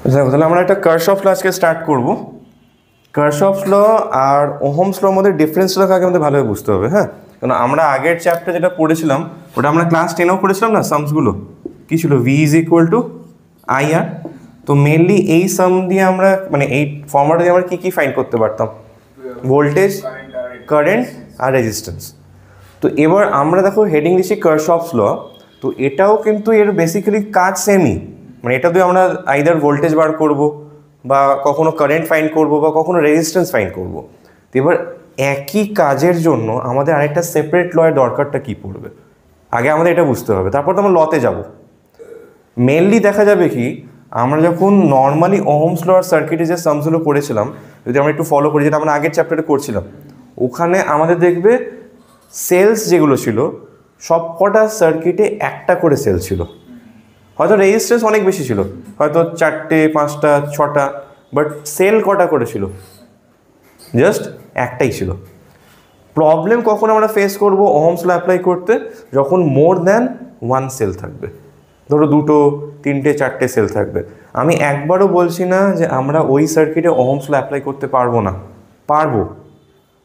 তাহলে আমরা একটা কারশফ ল আজকে স্টার্ট করব। কারশফ ল আর ওহমস লর মধ্যে ডিফারেন্সটাকে আগে আমাদের ভালোভাবে বুঝতে হবে, হ্যাঁ। কারণ আমরা আগের চ্যাপ্টার যেটা পড়েছিলাম ওটা আমরা ক্লাস 10-এও পড়েছিলাম না, সামসগুলো কী ছিল, V is equal to I R. তো মেনলি এই সাম দিয়ে আমরা মানে এই ফর্মুলা দিয়ে আমরা কী কী ফাইন্ড করতে পারতাম, ভোল্টেজ, কারেন্ট আর রেজিস্ট্যান্স। তো এবার আমরা দেখো হেডিং দিচ্ছি কারশফস ল, তো এটাও কিন্তু এর বেসিক্যালি কাজ সেমই, মানে এটা দিয়ে আমরা আইদার ভোল্টেজ বার করব বা কখনো কারেন্ট ফাইন্ড করব বা কখনো রেজিস্ট্যান্স ফাইন্ড করব। তো এবার একই কাজের জন্য আমাদের আরেকটা সেপারেট লয়ের দরকারটা কী পড়বে, আগে আমাদের এটা বুঝতে হবে, তারপর তো আমরা লতে যাব। মেনলি দেখা যাবে কি, আমরা যখন নর্মালি ওহমস ল আর সার্কিটে যে সামসগুলো পড়েছিলাম, যদি আমরা একটু ফলো করি যেটা আমরা আগের চ্যাপ্টারে করছিলাম, ওখানে আমাদের দেখবে সেলস যেগুলো ছিল সব কটা সার্কিটে একটা করে সেল ছিল, হয়তো রেজিস্ট্যান্স অনেক বেশি ছিল, হয়তো 4টে 5টা 6টা, বাট সেল কটা করে ছিল, জাস্ট একটাই ছিল। প্রবলেম কখন আমরা ফেস করব ওহমস ল অ্যাপ্লাই করতে, যখন মোর দ্যান ওয়ান সেল থাকবে, ধরো 2, 3, 4টে সেল থাকবে। আমি একবারও বলছি না যে আমরা ওই সার্কিটে ওহমস ল অ্যাপ্লাই করতে পারবো না, পারবো,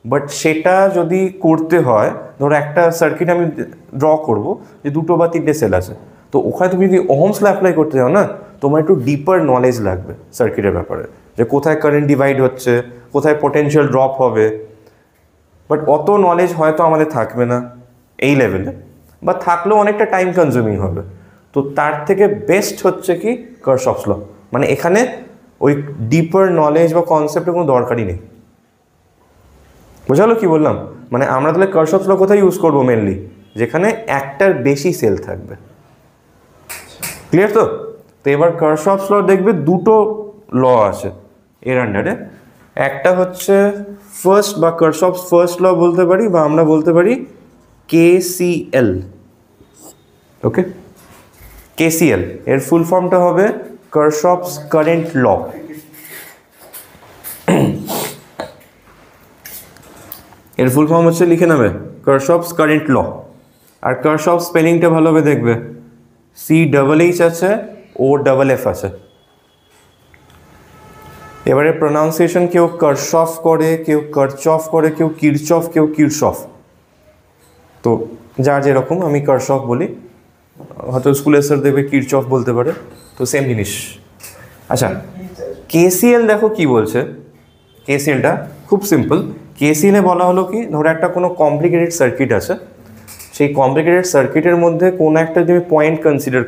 বাট সেটা যদি করতে হয়, ধরো একটা সার্কিট আমি ড্র করব যে 2 বা 3টে সেল আছে, তো ওখানে তুমি যদি ওহমস ল অ্যাপ্লাই করতে যাও না, তোমার একটু ডিপার নলেজ লাগবে সার্কিটের ব্যাপারে, যে কোথায় কারেন্ট ডিভাইড হচ্ছে, কোথায় পোটেনশিয়াল ড্রপ হবে। বাট অত নলেজ হয়তো আমাদের থাকবে না এই লেভেলে, বা থাকলেও অনেকটা টাইম কনজিউমিং হবে। তো তার থেকে বেস্ট হচ্ছে কি কারশফস ল, মানে এখানে ওই ডিপার নলেজ বা কনসেপ্টের কোনো দরকারই নেই। বোঝালো কি বললাম? মানে আমরা তাহলে কারশফস ল কোথায় ইউজ করবো মেনলি, যেখানে একটার বেশি সেল থাকবে। ক্লিয়ার তো? তো এবার কারশফস ল দেখবে দুটো ল আছে এর আন্ডারে। একটা হচ্ছে ফার্স্ট বা কারশফস ফার্স্ট ল বলতে পারি, বা আমরা বলতে পারি KCL। ওকে, KCL এর ফুল ফর্মটা হবে কারশফস কারেন্ট ল। এর ফুল ফর্ম হচ্ছে, লিখে নেবে, কারশফস কারেন্ট ল। আর কারশফস স্পেলিংটা ভালোভাবে দেখবে, CHH আছে, OFF আছে। এবারে প্রোনাউন্সিয়েশন কেউ কারশফ করে, কেউ কারচফ করে, কেউ কিরচফ, কেউ কিরশফ। তো যার যেরকম, আমি কারশফ বলি, হয়তো স্কুলের স্যার দেখবে কিরচফ বলতে পারে, তো সেম জিনিস। আচ্ছা, KCL দেখো কি বলছে। KCLটা খুব সিম্পল। KCL-এ বলা হলো কি, ধরো একটা কোনো কমপ্লিকেটেড সার্কিট আছে, সেই কমপ্লিকেটেড সার্কিটের মধ্যে কোনো একটা তুমি পয়েন্ট কনসিডার